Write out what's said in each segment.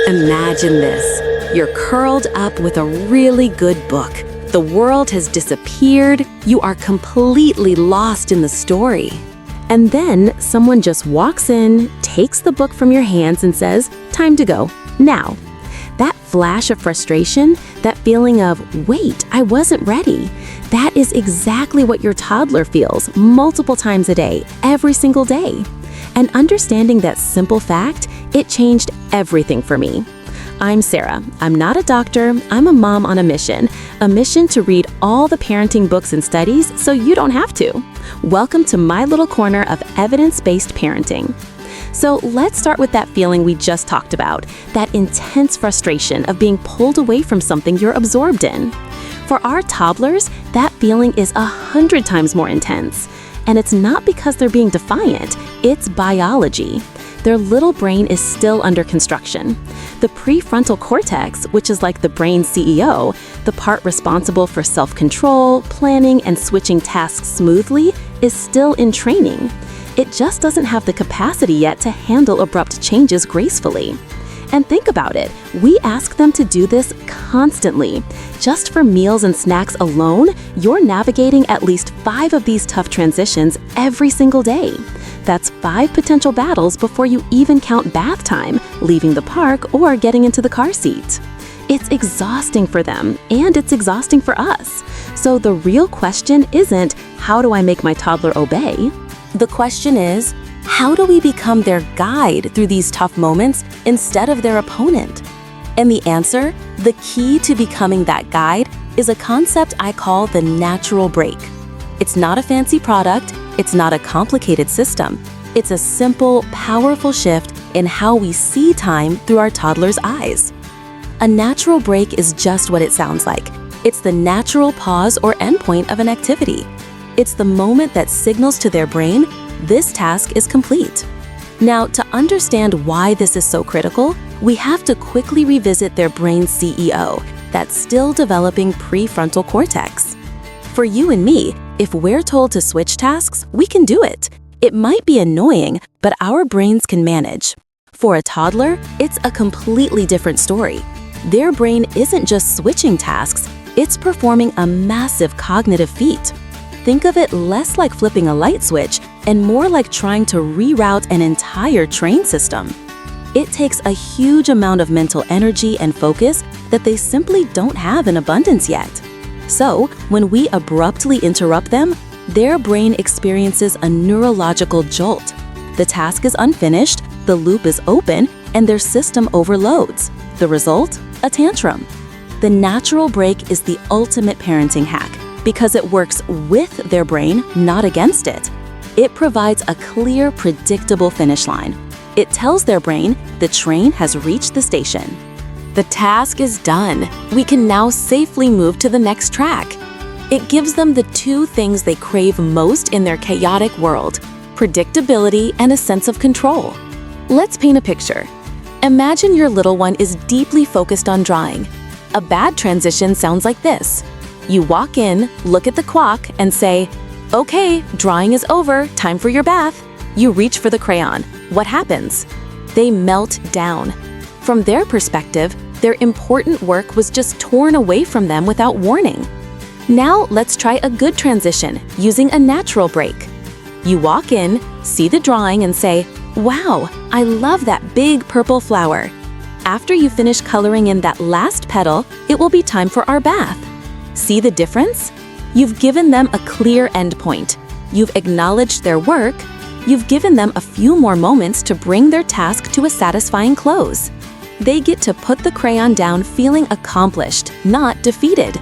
Imagine this. You're curled up with a really good book. The world has disappeared. You are completely lost in the story. And then someone just walks in, takes the book from your hands and says, "Time to go. Now." That flash of frustration, that feeling of, "Wait, I wasn't ready," that is exactly what your toddler feels multiple times a day, every single day. And understanding that simple fact, it changed everything for me. I'm Sarah. I'm not a doctor. I'm a mom on a mission to read all the parenting books and studies so you don't have to. Welcome to my little corner of evidence-based parenting. So let's start with that feeling we just talked about, that intense frustration of being pulled away from something you're absorbed in. For our toddlers, that feeling is 100 times more intense. And it's not because they're being defiant, it's biology. Their little brain is still under construction. The prefrontal cortex, which is like the brain's CEO, the part responsible for self-control, planning, and switching tasks smoothly, is still in training. It just doesn't have the capacity yet to handle abrupt changes gracefully. And think about it, we ask them to do this constantly. Just for meals and snacks alone, you're navigating at least 5 of these tough transitions every single day. That's 5 potential battles before you even count bath time, leaving the park, or getting into the car seat. It's exhausting for them, and it's exhausting for us. So the real question isn't, how do I make my toddler obey? The question is, how do we become their guide through these tough moments instead of their opponent? And the answer, the key to becoming that guide, is a concept I call the natural break. It's not a fancy product, it's not a complicated system. It's a simple, powerful shift in how we see time through our toddler's eyes. A natural break is just what it sounds like. It's the natural pause or endpoint of an activity. It's the moment that signals to their brain, this task is complete. Now, to understand why this is so critical, we have to quickly revisit their brain's CEO, that still developing prefrontal cortex. For you and me, if we're told to switch tasks, we can do it. It might be annoying, but our brains can manage. For a toddler, it's a completely different story. Their brain isn't just switching tasks, it's performing a massive cognitive feat. Think of it less like flipping a light switch and more like trying to reroute an entire train system. It takes a huge amount of mental energy and focus that they simply don't have in abundance yet. So, when we abruptly interrupt them, their brain experiences a neurological jolt. The task is unfinished, the loop is open, and their system overloads. The result? A tantrum. The natural break is the ultimate parenting hack because it works with their brain, not against it. It provides a clear, predictable finish line. It tells their brain the train has reached the station. The task is done. We can now safely move to the next track. It gives them the 2 things they crave most in their chaotic world: predictability and a sense of control. Let's paint a picture. Imagine your little one is deeply focused on drawing. A bad transition sounds like this. You walk in, look at the clock, and say, "Okay, drawing is over, time for your bath." You reach for the crayon. What happens? They melt down. From their perspective, their important work was just torn away from them without warning. Now let's try a good transition using a natural break. You walk in, see the drawing, and say, "Wow, I love that big purple flower." After you finish coloring in that last petal, it will be time for our bath. See the difference? You've given them a clear endpoint. You've acknowledged their work. You've given them a few more moments to bring their task to a satisfying close. They get to put the crayon down feeling accomplished, not defeated.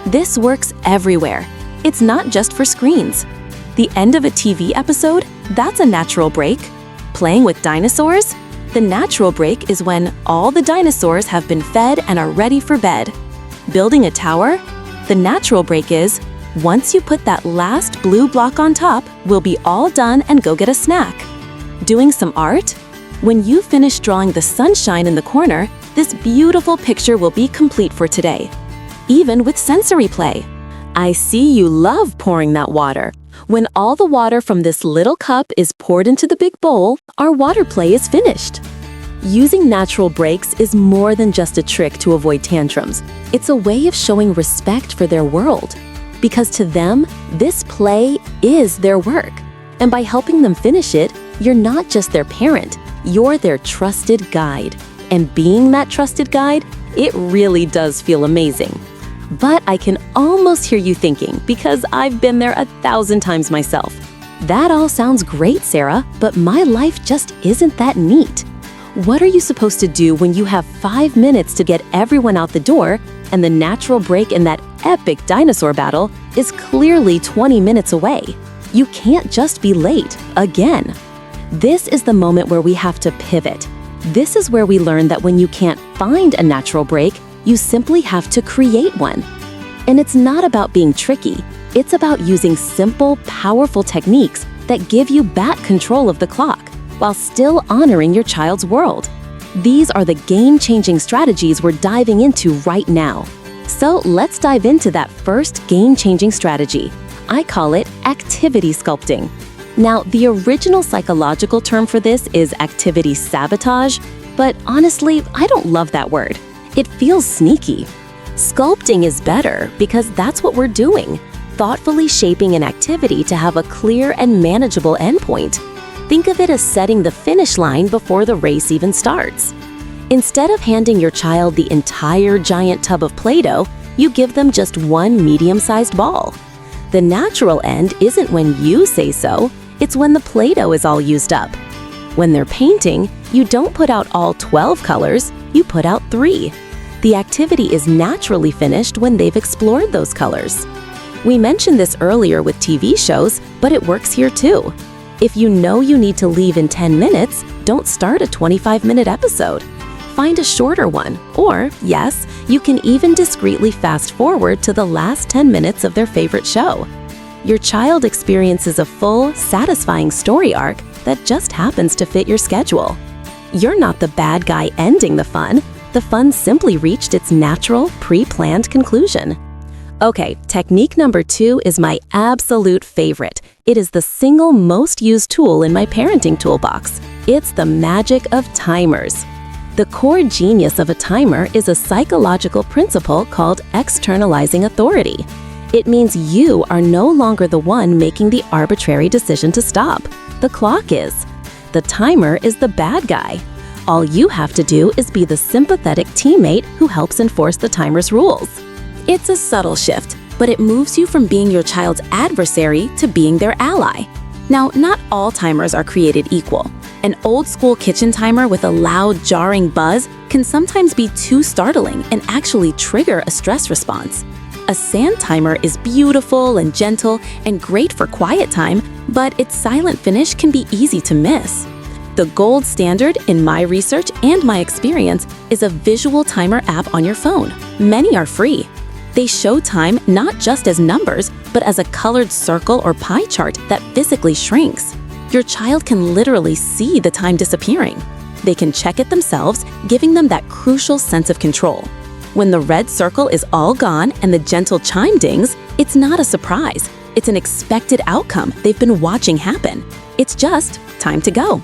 This works everywhere. It's not just for screens. The end of a TV episode? That's a natural break. Playing with dinosaurs? The natural break is when all the dinosaurs have been fed and are ready for bed. Building a tower? The natural break is, once you put that last blue block on top, we'll be all done and go get a snack. Doing some art? When you finish drawing the sunshine in the corner, this beautiful picture will be complete for today. Even with sensory play. I see you love pouring that water. When all the water from this little cup is poured into the big bowl, our water play is finished. Using natural breaks is more than just a trick to avoid tantrums. It's a way of showing respect for their world. Because to them, this play is their work. And by helping them finish it, you're not just their parent, you're their trusted guide. And being that trusted guide, it really does feel amazing. But I can almost hear you thinking, because I've been there 1,000 times myself. That all sounds great, Sarah, but my life just isn't that neat. What are you supposed to do when you have 5 minutes to get everyone out the door and the natural break in that epic dinosaur battle is clearly 20 minutes away? You can't just be late, again. This is the moment where we have to pivot. This is where we learn that when you can't find a natural break, you simply have to create one. And it's not about being tricky. It's about using simple, powerful techniques that give you back control of the clock while still honoring your child's world. These are the game-changing strategies we're diving into right now. So let's dive into that first game-changing strategy. I call it activity sculpting. Now, the original psychological term for this is activity sabotage, but honestly, I don't love that word. It feels sneaky. Sculpting is better because that's what we're doing, thoughtfully shaping an activity to have a clear and manageable endpoint. Think of it as setting the finish line before the race even starts. Instead of handing your child the entire giant tub of Play-Doh, you give them just one medium-sized ball. The natural end isn't when you say so, it's when the Play-Doh is all used up. When they're painting, you don't put out all 12 colors, you put out 3. The activity is naturally finished when they've explored those colors. We mentioned this earlier with TV shows, but it works here too. If you know you need to leave in 10 minutes, don't start a 25-minute episode. Find a shorter one, or, yes, you can even discreetly fast forward to the last 10 minutes of their favorite show. Your child experiences a full, satisfying story arc that just happens to fit your schedule. You're not the bad guy ending the fun simply reached its natural, pre-planned conclusion. Okay, technique number 2 is my absolute favorite. It is the single most used tool in my parenting toolbox. It's the magic of timers. The core genius of a timer is a psychological principle called externalizing authority. It means you are no longer the one making the arbitrary decision to stop. The clock is. The timer is the bad guy. All you have to do is be the sympathetic teammate who helps enforce the timer's rules. It's a subtle shift, but it moves you from being your child's adversary to being their ally. Now, not all timers are created equal. An old-school kitchen timer with a loud, jarring buzz can sometimes be too startling and actually trigger a stress response. A sand timer is beautiful and gentle and great for quiet time, but its silent finish can be easy to miss. The gold standard, in my research and my experience, is a visual timer app on your phone. Many are free. They show time not just as numbers, but as a colored circle or pie chart that physically shrinks. Your child can literally see the time disappearing. They can check it themselves, giving them that crucial sense of control. When the red circle is all gone and the gentle chime dings, it's not a surprise. It's an expected outcome they've been watching happen. It's just time to go.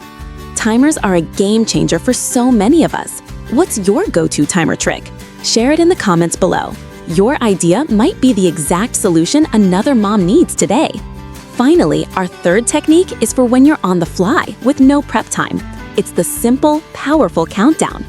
Timers are a game changer for so many of us. What's your go-to timer trick? Share it in the comments below. Your idea might be the exact solution another mom needs today. Finally, our third technique is for when you're on the fly with no prep time. It's the simple, powerful countdown.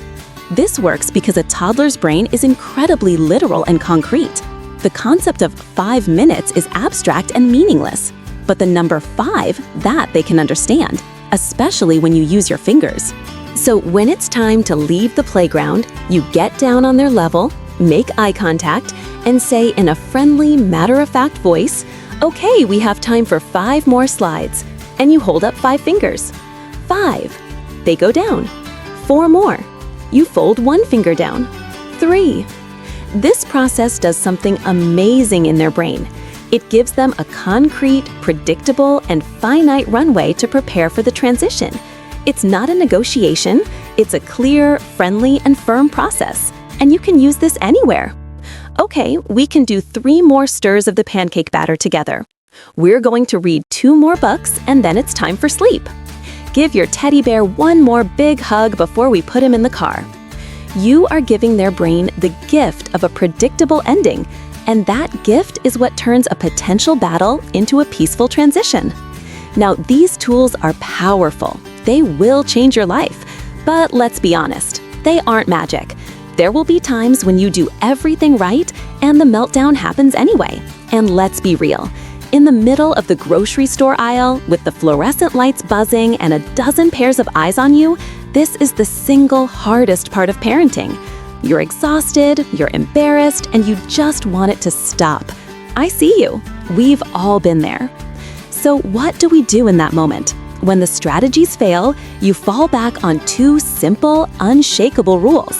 This works because a toddler's brain is incredibly literal and concrete. The concept of 5 minutes is abstract and meaningless, but the number 5, that they can understand, especially when you use your fingers. So when it's time to leave the playground, you get down on their level, make eye contact, and say in a friendly, matter-of-fact voice, "Okay, we have time for 5 more slides." And you hold up 5 fingers. 5. They go down. 4 more. You fold 1 finger down. 3. This process does something amazing in their brain. It gives them a concrete, predictable, and finite runway to prepare for the transition. It's not a negotiation, it's a clear, friendly, and firm process. And you can use this anywhere. Okay, we can do 3 more stirs of the pancake batter together. We're going to read 2 more books, and then it's time for sleep. give your teddy bear one more big hug before we put him in the car. You are giving their brain the gift of a predictable ending, and that gift is what turns a potential battle into a peaceful transition. Now, these tools are powerful. They will change your life. But let's be honest, they aren't magic. There will be times when you do everything right and the meltdown happens anyway. And let's be real. In the middle of the grocery store aisle, with the fluorescent lights buzzing and a dozen pairs of eyes on you, this is the single hardest part of parenting. You're exhausted, you're embarrassed, and you just want it to stop. I see you. We've all been there. So what do we do in that moment? When the strategies fail, you fall back on two simple, unshakable rules.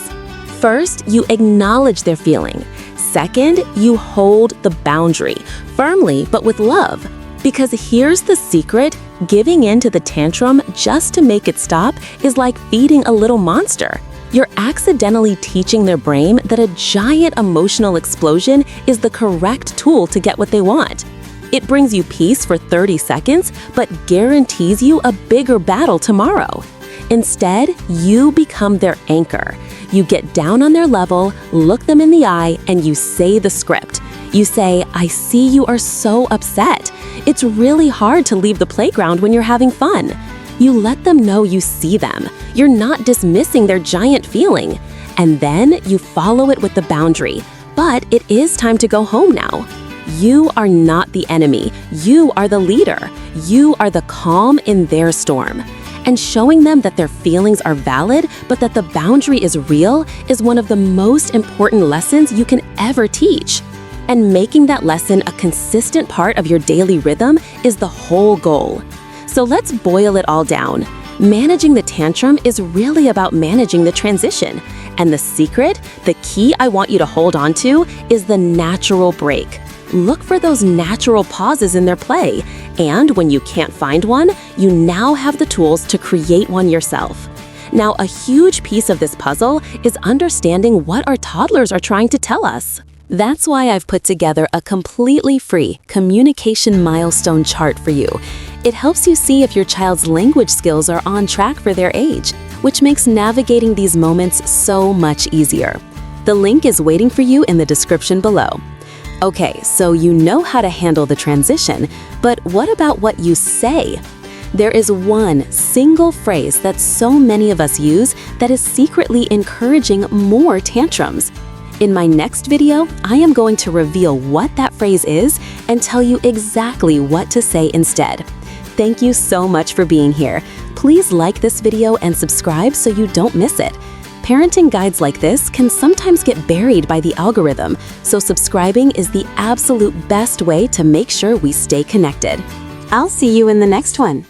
First, you acknowledge their feeling. Second, you hold the boundary, firmly but with love. Because here's the secret, giving in to the tantrum just to make it stop is like feeding a little monster. You're accidentally teaching their brain that a giant emotional explosion is the correct tool to get what they want. It brings you peace for 30 seconds, but guarantees you a bigger battle tomorrow. Instead, you become their anchor. You get down on their level, look them in the eye, and you say the script. You say, I see you are so upset. It's really hard to leave the playground when you're having fun. You let them know you see them. You're not dismissing their giant feeling. And then you follow it with the boundary. But it is time to go home now. You are not the enemy. You are the leader. You are the calm in their storm. And showing them that their feelings are valid, but that the boundary is real, is one of the most important lessons you can ever teach. And making that lesson a consistent part of your daily rhythm is the whole goal. So let's boil it all down. Managing the tantrum is really about managing the transition. And the secret, the key I want you to hold on to, is the natural break. Look for those natural pauses in their play, and when you can't find one, you now have the tools to create one yourself. Now, a huge piece of this puzzle is understanding what our toddlers are trying to tell us. That's why I've put together a completely free communication milestone chart for you. It helps you see if your child's language skills are on track for their age, which makes navigating these moments so much easier. The link is waiting for you in the description below. Okay, so you know how to handle the transition, but what about what you say? There is one single phrase that so many of us use that is secretly encouraging more tantrums. In my next video, I am going to reveal what that phrase is and tell you exactly what to say instead. Thank you so much for being here. Please like this video and subscribe so you don't miss it. Parenting guides like this can sometimes get buried by the algorithm, so subscribing is the absolute best way to make sure we stay connected. I'll see you in the next one.